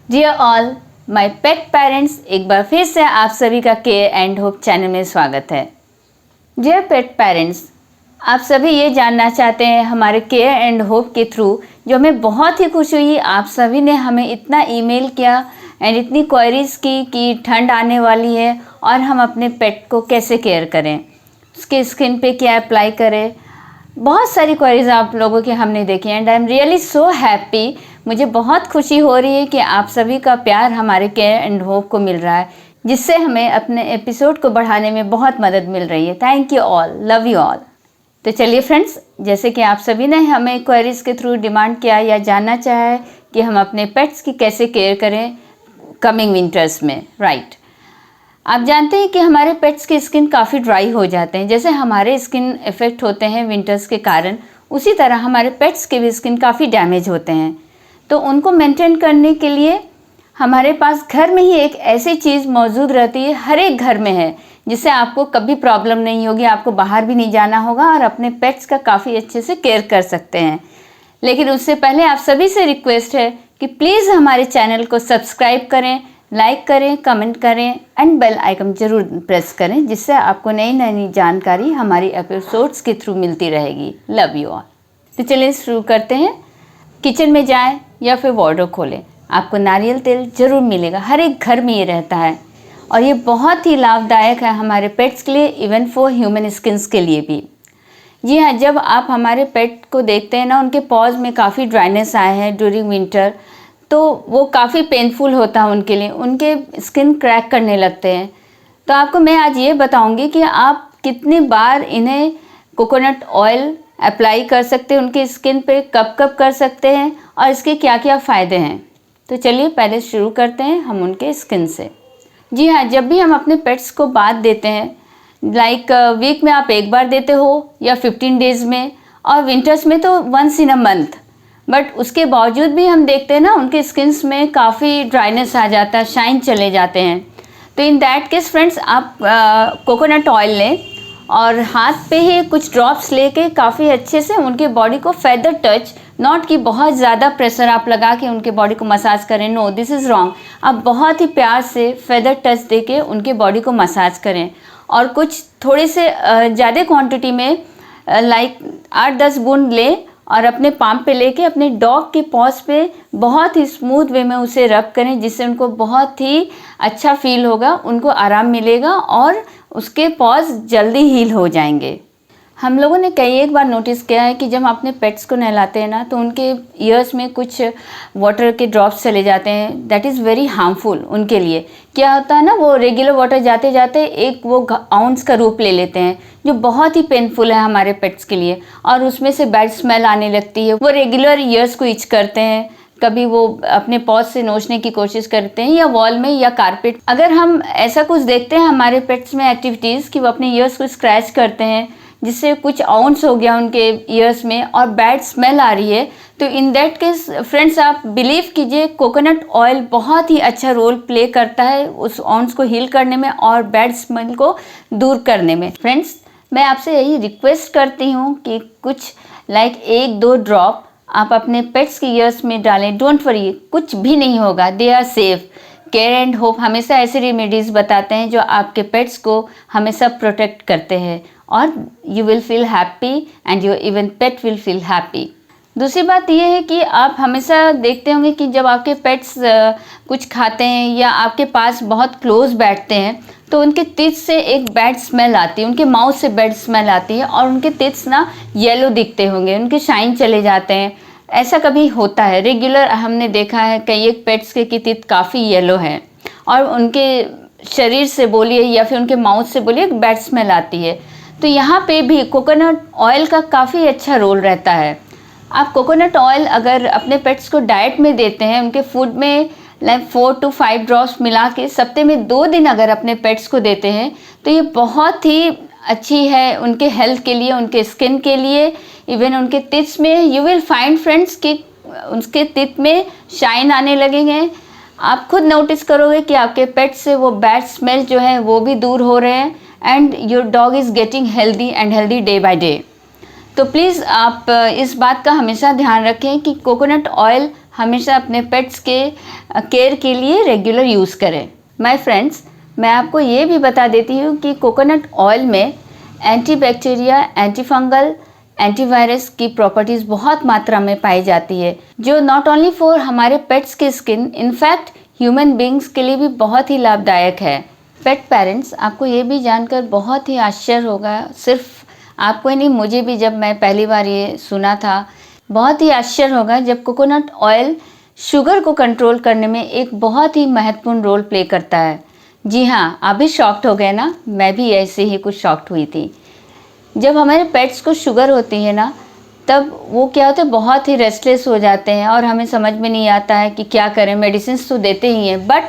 Dear all my pet parents, एक बार फिर से आप सभी का केयर एंड होप चैनल में स्वागत है। डियर पेट पेरेंट्स, आप सभी ये जानना चाहते हैं हमारे केयर एंड होप के थ्रू, जो हमें बहुत ही खुशी हुई, आप सभी ने हमें इतना ईमेल किया एंड इतनी क्वेरीज की कि ठंड आने वाली है और हम अपने पेट को कैसे केयर करें, उसके स्किन पे क्या अप्लाई करें। बहुत सारी क्वेरीज आप लोगों की हमने देखी and I am really so happy. मुझे बहुत खुशी हो रही है कि आप सभी का प्यार हमारे केयर एंड होप को मिल रहा है, जिससे हमें अपने एपिसोड को बढ़ाने में बहुत मदद मिल रही है। Thank you all, love you all. तो चलिए फ्रेंड्स, जैसे कि आप सभी ने हमें क्वेरीज के थ्रू डिमांड किया या जानना चाहा है कि हम अपने पेट्स की कैसे केयर करें कमिंग विंटर्स में, राइट। आप जानते हैं कि हमारे पेट्स की स्किन काफ़ी ड्राई हो जाते हैं। जैसे हमारे स्किन इफ़ेक्ट होते हैं विंटर्स के कारण, उसी तरह हमारे पेट्स के भी स्किन काफ़ी डैमेज होते हैं। तो उनको मेंटेन करने के लिए हमारे पास घर में ही एक ऐसी चीज़ मौजूद रहती है, हर एक घर में है, जिससे आपको कभी प्रॉब्लम नहीं होगी, आपको बाहर भी नहीं जाना होगा और अपने पेट्स का काफ़ी अच्छे से केयर कर सकते हैं। लेकिन उससे पहले आप सभी से रिक्वेस्ट है कि प्लीज़ हमारे चैनल को सब्सक्राइब करें, लाइक करें, कमेंट करें एंड बेल आइकन जरूर प्रेस करें, जिससे आपको नई नई जानकारी हमारी एपिसोड्स के थ्रू मिलती रहेगी। Love you all. तो चलिए शुरू करते हैं। किचन में जाएं या फिर वार्डरोब खोलें, आपको नारियल तेल जरूर मिलेगा। हर एक घर में ये रहता है और ये बहुत ही लाभदायक है हमारे पेट्स के लिए, इवन फॉर ह्यूमन स्किन्स के लिए भी। जी हाँ, जब आप हमारे पेट को देखते हैं ना, उनके पॉज में काफ़ी ड्राइनेस आए हैं ड्यूरिंग विंटर, तो वो काफ़ी पेनफुल होता है उनके लिए, उनके स्किन क्रैक करने लगते हैं। तो आपको मैं आज ये बताऊंगी कि आप कितनी बार इन्हें कोकोनट ऑयल अप्लाई कर सकते हैं उनकी स्किन पे, कब कब कर सकते हैं और इसके क्या क्या फ़ायदे हैं। तो चलिए पहले शुरू करते हैं हम उनके स्किन से। जी हाँ, जब भी हम अपने पेट्स को बाथ देते हैं, लाइक वीक में आप एक बार देते हो या 15 डेज़ में, और विंटर्स में तो once in a month, but उसके बावजूद भी हम देखते हैं ना उनके स्किन्स में काफ़ी ड्राइनेस आ जाता है, शाइन चले जाते हैं। तो इन दैट केस फ्रेंड्स, आप कोकोनट ऑयल लें और हाथ पे ही कुछ ड्रॉप्स लेके काफ़ी अच्छे से उनके बॉडी को फेदर टच, नॉट कि बहुत ज़्यादा प्रेशर आप लगा के उनके बॉडी को मसाज करें, नो दिस इज़ रॉन्ग। आप बहुत ही प्यार से फेदर टच देके उनके बॉडी को मसाज करें और कुछ थोड़े से ज़्यादा क्वांटिटी में लाइक 8-10 बूंद लें और अपने पाम पे लेके अपने डॉग के पॉज पे बहुत ही स्मूथ वे में उसे रब करें, जिससे उनको बहुत ही अच्छा फील होगा, उनको आराम मिलेगा और उसके पॉज जल्दी हील हो जाएंगे। हम लोगों ने कई एक बार नोटिस किया है कि जब हम अपने पेट्स को नहलाते हैं ना, तो उनके ईयर्स में कुछ वाटर के ड्रॉप्स चले जाते हैं। दैट इज़ वेरी हार्मफुल उनके लिए। क्या होता है ना, वो रेगुलर वाटर जाते जाते एक वो आउंस का रूप ले लेते हैं, जो बहुत ही पेनफुल है हमारे पेट्स के लिए, और उसमें से बैड स्मेल आने लगती है। वो रेगुलर ईयर्स को इच करते हैं, कभी वो अपने पॉज से नोचने की कोशिश करते हैं या वॉल में या कारपेट। अगर हम ऐसा कुछ देखते हैं हमारे पेट्स में एक्टिविटीज़ कि वो अपने ईयर्स को स्क्रैच करते हैं, जिससे कुछ आउंस हो गया उनके ईयर्स में और बैड स्मेल आ रही है, तो इन दैट केस फ्रेंड्स, आप बिलीव कीजिए कोकोनट ऑयल बहुत ही अच्छा रोल प्ले करता है उस आउंस को हील करने में और बैड स्मेल को दूर करने में। फ्रेंड्स, मैं आपसे यही रिक्वेस्ट करती हूँ कि कुछ लाइक 1-2 ड्रॉप आप अपने पेट्स के ईयर्स में डालें। डोंट वरी, कुछ भी नहीं होगा, they are safe. Care and hope हमेशा ऐसे रेमेडीज़ बताते हैं जो आपके पेट्स को हमेशा प्रोटेक्ट करते हैं और you will feel happy and your even pet will feel happy. दूसरी बात यह है कि आप हमेशा देखते होंगे कि जब आपके पेट्स कुछ खाते हैं या आपके पास बहुत क्लोज बैठते हैं, तो उनके टीथ से एक बैड स्मेल आती है, उनके माउथ से बैड स्मेल आती है और उनके टीथ्स ना येलो दिखते होंगे, उनके शाइन चले जाते हैं। ऐसा कभी होता है, रेगुलर हमने देखा है कई एक पेट्स के कि टीथ काफ़ी येलो हैं और उनके शरीर से बोलिए या फिर उनके माउथ से बोलिए बैड स्मेल आती है। तो यहाँ पे भी कोकोनट ऑयल का काफ़ी अच्छा रोल रहता है। आप कोकोनट ऑयल अगर अपने पेट्स को डाइट में देते हैं, उनके फूड में लाइक 4 to 5 ड्रॉप्स मिला के सप्ते में 2 दिन अगर अपने पेट्स को देते हैं, तो ये बहुत ही अच्छी है उनके हेल्थ के लिए, उनके स्किन के लिए। इवन उनके टिप्स में यू विल फाइंड फ्रेंड्स कि उनके टिप में शाइन आने लगेंगे। आप खुद नोटिस करोगे कि आपके पेट से वो बैड स्मेल जो है वो भी दूर हो रहे हैं and your dog is getting healthy and healthy day by day. तो प्लीज़ आप इस बात का हमेशा ध्यान रखें कि कोकोनट ऑयल हमेशा अपने पेट्स के केयर के लिए रेगुलर यूज़ करें। माय फ्रेंड्स, मैं आपको ये भी बता देती हूँ कि कोकोनट ऑयल में एंटीबैक्टीरिया, एंटीफंगल, एंटीवायरस की प्रॉपर्टीज़ बहुत मात्रा में पाई जाती है, जो नॉट ओनली फॉर हमारे पेट्स की स्किन, इनफैक्ट ह्यूमन बींग्स के लिए भी बहुत ही लाभदायक है। पेट पेरेंट्स, आपको ये भी जानकर बहुत ही आश्चर्य होगा, सिर्फ आपको ही नहीं, मुझे भी जब मैं पहली बार ये सुना था बहुत ही आश्चर्य होगा, जब कोकोनट ऑयल शुगर को कंट्रोल करने में एक बहुत ही महत्वपूर्ण रोल प्ले करता है। जी हाँ, आप भी शॉक्ड हो गए ना, मैं भी ऐसे ही कुछ शॉक्ड हुई थी। जब हमारे पेट्स को शुगर होती है ना, तब वो क्या होता है, बहुत ही रेस्टलेस हो जाते हैं और हमें समझ में नहीं आता है कि क्या करें। मेडिसिन तो देते ही हैं, बट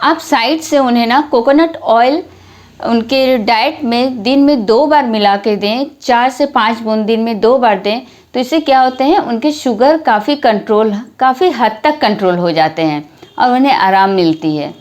आप साइड से उन्हें ना कोकोनट ऑयल उनके डाइट में दिन में 2 बार मिला के दें, 4 से 5 बूंद दिन में 2 बार दें, तो इससे क्या होते हैं, उनके शुगर काफ़ी हद तक कंट्रोल हो जाते हैं और उन्हें आराम मिलती है।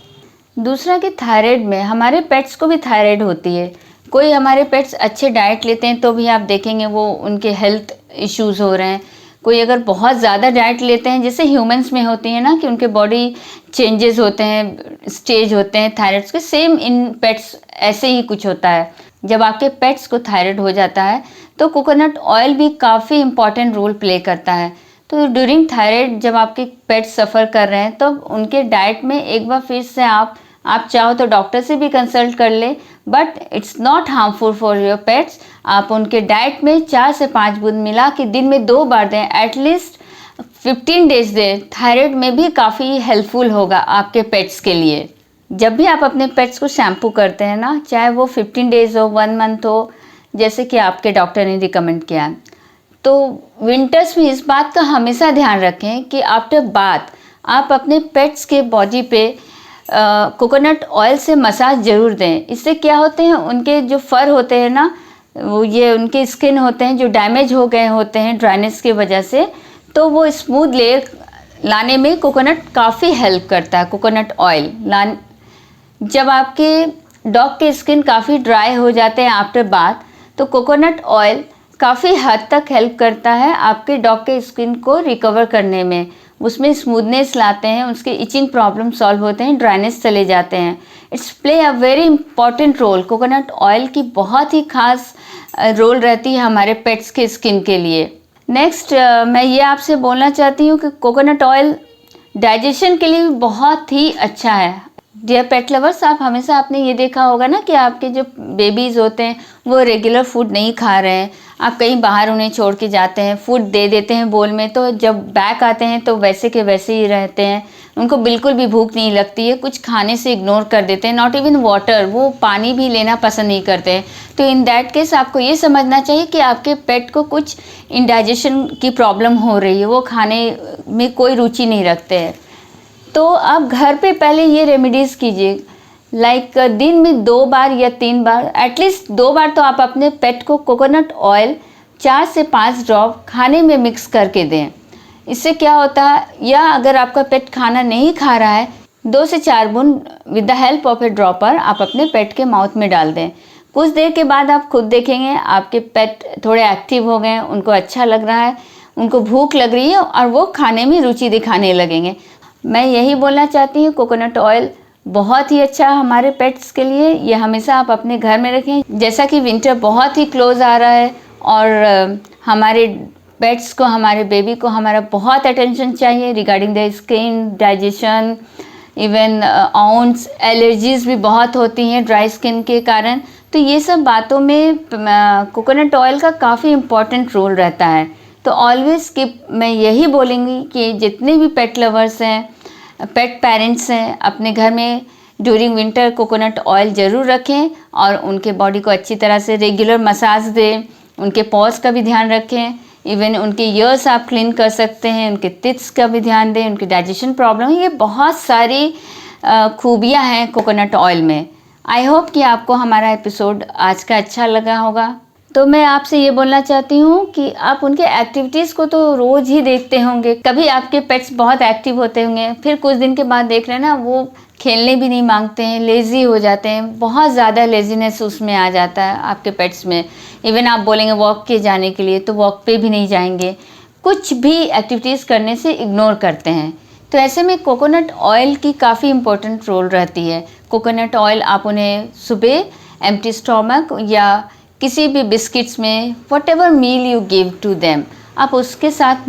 दूसरा कि थायराइड में, हमारे पेट्स को भी थायराइड होती है। कोई हमारे पेट्स अच्छे डाइट लेते हैं तो भी आप देखेंगे वो उनके हेल्थ इश्यूज़ हो रहे हैं। कोई अगर बहुत ज़्यादा डाइट लेते हैं, जैसे ह्यूमंस में होती है ना कि उनके बॉडी चेंजेस होते हैं, स्टेज होते हैं थायराइड्स के, सेम इन पेट्स ऐसे ही कुछ होता है। जब आपके पेट्स को थायराइड हो जाता है तो कोकोनट ऑयल भी काफ़ी इंपॉर्टेंट रोल प्ले करता है। तो ड्यूरिंग थायराइड जब आपके पेट्स सफ़र कर रहे हैं तो उनके डाइट में एक बार फिर से आप चाहो तो डॉक्टर से भी कंसल्ट कर ले, but it's not harmful for your pets. आप उनके डाइट में 4 से 5 बूंद मिला के दिन में 2 बार दें, एटलीस्ट 15 डेज दें। थायराइड में भी काफ़ी हेल्पफुल होगा आपके पेट्स के लिए। जब भी आप अपने पेट्स को शैम्पू करते हैं ना, चाहे वो 15 डेज हो, 1 मंथ हो, जैसे कि आपके डॉक्टर ने रिकमेंड किया, तो विंटर्स में इस बात का हमेशा ध्यान रखें कि आफ्टर बाथ आप अपने पेट्स के बॉडी पे कोकोनट ऑयल से मसाज ज़रूर दें। इससे क्या होते हैं, उनके जो फर होते हैं ना, वो ये उनके स्किन होते हैं जो डैमेज हो गए होते हैं ड्राइनेस की वजह से, तो वो स्मूथ लेयर लाने में कोकोनट काफ़ी हेल्प करता है। कोकोनट ऑयल जब आपके डॉग के स्किन काफ़ी ड्राई हो जाते हैं आफ्टर बाथ, तो कोकोनट ऑयल काफ़ी हद तक हेल्प करता है आपके डॉग के स्किन को रिकवर करने में। उसमें स्मूथनेस लाते हैं, उसके इचिंग प्रॉब्लम सॉल्व होते हैं, ड्राइनेस चले जाते हैं। It's play a very important role. Coconut oil की बहुत ही खास रोल रहती है हमारे पेट्स के स्किन के लिए। नेक्स्ट मैं ये आपसे बोलना चाहती हूँ कि कोकोनट ऑयल डाइजेशन के लिए भी बहुत ही अच्छा है। डियर पेट लवर्स, आप हमेशा आपने ये देखा होगा ना कि आपके जो बेबीज़ होते हैं वो रेगुलर फूड नहीं खा रहे हैं, आप कहीं बाहर उन्हें छोड़ के जाते हैं, फूड दे देते हैं बोल में, तो जब बैक आते हैं तो वैसे के वैसे ही रहते हैं, उनको बिल्कुल भी भूख नहीं लगती है, कुछ खाने से इग्नोर कर देते हैं, नॉट इवन वाटर, वो पानी भी लेना पसंद नहीं करते हैं। तो इन दैट केस आपको ये समझना चाहिए कि आपके पेट को कुछ इंडाइजेशन की प्रॉब्लम हो रही है, वो खाने में कोई रुचि नहीं रखते हैं। तो आप घर पे पहले ये रेमेडीज़ कीजिए, लाइक दिन में 2 बार या 3 बार, एटलीस्ट 2 बार तो आप अपने पेट को कोकोनट ऑयल 4 से 5 ड्रॉप खाने में मिक्स करके दें। इससे क्या होता है, या अगर आपका पेट खाना नहीं खा रहा है, 2 से 4 बूंद with the help of A dropper आप अपने पेट के माउथ में डाल दें। कुछ देर के बाद आप खुद देखेंगे आपके पेट थोड़े एक्टिव हो गए हैं, उनको अच्छा लग रहा है, उनको भूख लग रही है और वो खाने में रुचि दिखाने लगेंगे। मैं यही बोलना चाहती हूँ, कोकोनट ऑयल बहुत ही अच्छा है हमारे पेट्स के लिए। ये हमेशा आप अपने घर में रखें। जैसा कि विंटर बहुत ही क्लोज आ रहा है और हमारे पेट्स को, हमारे बेबी को हमारा बहुत अटेंशन चाहिए regarding the skin, digestion, even ऑन्स, एलर्जीज़ भी बहुत होती हैं ड्राई स्किन के कारण। तो ये सब बातों में कोकोनट ऑयल का काफ़ी इम्पॉर्टेंट रोल रहता है। तो ऑलवेज मैं यही बोलूँगी कि जितने भी पेट लवर्स हैं, पेट पेरेंट्स हैं, अपने घर में ड्यूरिंग विंटर कोकोनट ऑयल ज़रूर रखें और उनके बॉडी को अच्छी तरह से रेगुलर मसाज दें, उनके पॉज का भी ध्यान रखें, इवन उनके ईयर्स आप क्लीन कर सकते हैं, उनके टिप्स का भी ध्यान दें, उनकी डाइजेशन प्रॉब्लम, ये बहुत सारी खूबियाँ हैं कोकोनट ऑयल में। आई होप कि आपको हमारा एपिसोड आज का अच्छा लगा होगा। तो मैं आपसे ये बोलना चाहती हूँ कि आप उनके एक्टिविटीज़ को तो रोज़ ही देखते होंगे। कभी आपके पेट्स बहुत एक्टिव होते होंगे, फिर कुछ दिन के बाद देख रहे हैं ना वो खेलने भी नहीं मांगते हैं, लेज़ी हो जाते हैं, बहुत ज़्यादा लेज़ीनेस उसमें आ जाता है आपके पेट्स में। इवन आप बोलेंगे वॉक के जाने के लिए तो वॉक पे भी नहीं जाएंगे। कुछ भी एक्टिविटीज़ करने से इग्नोर करते हैं। तो ऐसे में कोकोनट ऑयल की काफ़ी इम्पोर्टेंट रोल रहती है। कोकोनट ऑयल आप उन्हें सुबह एम्प्टी स्टोमक या किसी भी बिस्किट्स में whatever meal you give to them, आप उसके साथ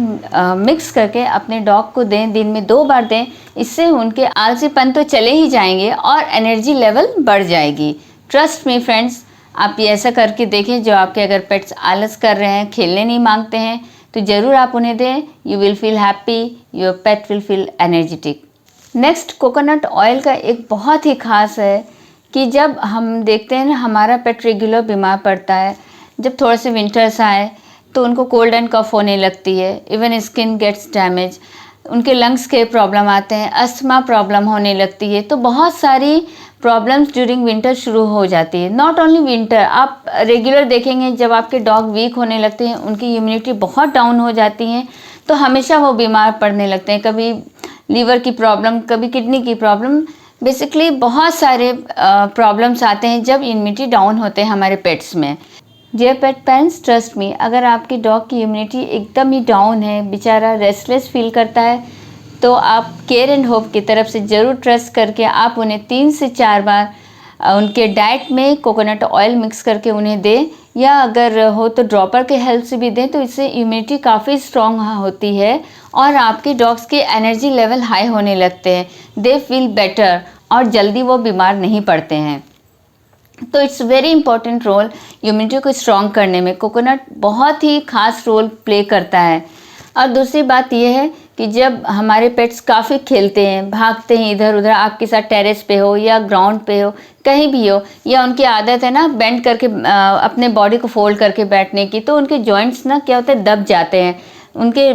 मिक्स करके अपने डॉग को दें, दिन में 2 बार दें। इससे उनके आलसीपन तो चले ही जाएंगे और एनर्जी लेवल बढ़ जाएगी। ट्रस्ट मी फ्रेंड्स, आप ये ऐसा करके देखें। जो आपके अगर पेट्स आलस कर रहे हैं, खेलने नहीं मांगते हैं, तो ज़रूर आप उन्हें दें। You will feel happy, your pet will feel energetic. Next, coconut oil का एक बहुत ही ख़ास है कि जब हम देखते हैं ना हमारा पेट रेगुलर बीमार पड़ता है, जब थोड़े से विंटर्स आए तो उनको कोल्ड एंड कफ होने लगती है, इवन स्किन गेट्स डैमेज, उनके लंग्स के प्रॉब्लम आते हैं, अस्थमा प्रॉब्लम होने लगती है। तो बहुत सारी प्रॉब्लम्स ड्यूरिंग विंटर शुरू हो जाती है। नॉट ओनली विंटर, आप रेगुलर देखेंगे जब आपके डॉग वीक होने लगते हैं, उनकी इम्यूनिटी बहुत डाउन हो जाती है, तो हमेशा वो बीमार पड़ने लगते हैं। कभी लीवर की प्रॉब्लम, कभी किडनी की प्रॉब्लम, बेसिकली बहुत सारे प्रॉब्लम्स आते हैं जब इम्यूनिटी डाउन होते हैं हमारे पेट्स में। Dear pet parents, trust me, अगर आपकी डॉग की इम्यूनिटी एकदम ही डाउन है, बेचारा रेस्टलेस फील करता है, तो आप केयर एंड होप की तरफ से ज़रूर ट्रस्ट करके आप उन्हें 3 से 4 बार उनके डाइट में कोकोनट ऑयल मिक्स करके उन्हें दें, या अगर हो तो ड्रॉपर के हेल्प से भी दें। तो इससे इम्यूनिटी काफ़ी स्ट्रॉन्ग होती है और आपके डॉग्स के एनर्जी लेवल हाई होने लगते हैं। दे फील बेटर और जल्दी वो बीमार नहीं पड़ते हैं। तो it's very important role immunity को स्ट्रॉन्ग करने में। कोकोनट बहुत ही खास रोल प्ले करता है। और दूसरी बात यह है कि जब हमारे पेट्स काफ़ी खेलते हैं, भागते हैं इधर उधर, आपके साथ टेरेस पे हो या ग्राउंड पे हो, कहीं भी हो, या उनकी आदत है ना बेंड करके अपने बॉडी को फोल्ड करके बैठने की, तो उनके जॉइंट्स ना क्या होते हैं, दब जाते हैं। उनके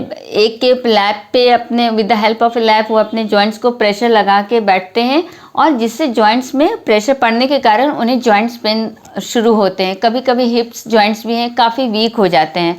एक के लैप पे अपने with the help of A lap वो अपने जॉइंट्स को प्रेशर लगा के बैठते हैं, और जिससे जॉइंट्स में प्रेशर पड़ने के कारण उन्हें जॉइंट्स पेन शुरू होते हैं। कभी कभी हिप्स जॉइंट्स भी हैं काफ़ी वीक हो जाते हैं।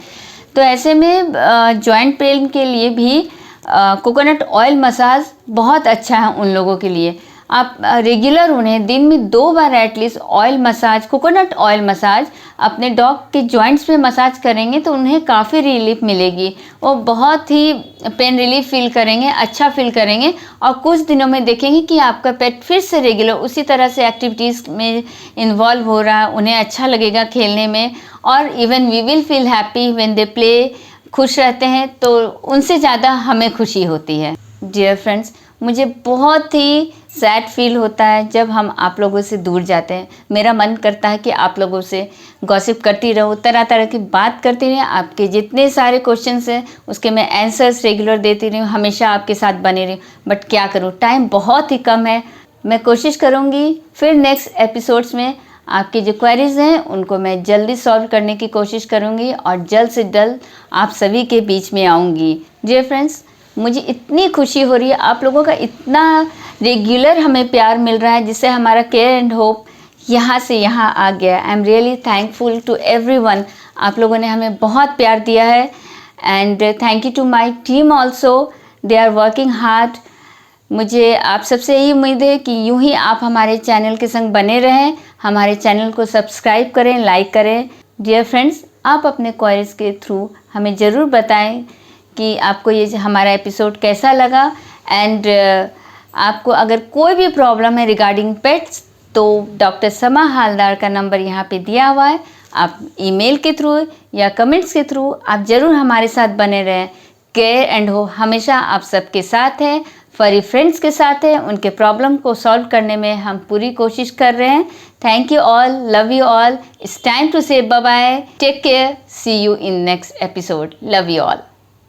तो ऐसे में जॉइंट पेन के लिए भी कोकोनट ऑयल मसाज बहुत अच्छा है उन लोगों के लिए। आप रेगुलर उन्हें दिन में 2 बार atleast oil massage, coconut oil massage अपने डॉग के जॉइंट्स में मसाज करेंगे तो उन्हें काफ़ी रिलीफ मिलेगी। वो बहुत ही पेन रिलीफ फील करेंगे, अच्छा फील करेंगे, और कुछ दिनों में देखेंगे कि आपका पेट फिर से रेगुलर उसी तरह से एक्टिविटीज़ में इन्वॉल्व हो रहा है। उन्हें अच्छा लगेगा खेलने में, और even we will feel happy when they play. खुश रहते हैं तो उनसे ज़्यादा हमें खुशी होती है। डियर फ्रेंड्स, मुझे बहुत ही सैड फील होता है जब हम आप लोगों से दूर जाते हैं। मेरा मन करता है कि आप लोगों से गॉसिप करती रहूँ, तरह तरह की बात करती रही, आपके जितने सारे क्वेश्चंस हैं उसके मैं आंसर्स रेगुलर देती रही हूँ, हमेशा आपके साथ बनी रही। बट क्या करूँ, टाइम बहुत ही कम है। मैं कोशिश करूँगी फिर नेक्स्ट एपिसोड्स में आपकी जो क्वेरीज हैं उनको मैं जल्दी सॉल्व करने की कोशिश करूँगी, और जल्द से जल्द आप सभी के बीच में आऊँगी। डियर फ्रेंड्स, मुझे इतनी खुशी हो रही है, आप लोगों का इतना रेगुलर हमें प्यार मिल रहा है, जिससे हमारा केयर एंड होप यहाँ से यहाँ आ गया। I am really thankful to everyone. आप लोगों ने हमें बहुत प्यार दिया है, and thank you to my team also, they are working hard. मुझे आप सबसे यही उम्मीद है कि यूं ही आप हमारे चैनल के संग बने रहें, हमारे चैनल को सब्सक्राइब करें, लाइक करें। डियर फ्रेंड्स, आप अपने क्वेरीज के थ्रू हमें ज़रूर बताएं कि आपको ये हमारा एपिसोड कैसा लगा, एंड आपको अगर कोई भी प्रॉब्लम है रिगार्डिंग पेट्स तो डॉक्टर समा हालदार का नंबर यहाँ पे दिया हुआ है। आप ईमेल के थ्रू या कमेंट्स के थ्रू आप ज़रूर हमारे साथ बने रहें। केयर एंड होप हमेशा आप सबके साथ है, फरी फ्रेंड्स के साथ है। उनके प्रॉब्लम को सॉल्व करने में हम पूरी कोशिश कर रहे हैं। Thank you all, love you all. It's time to say bye bye, take care, see you in next episode. Love you all.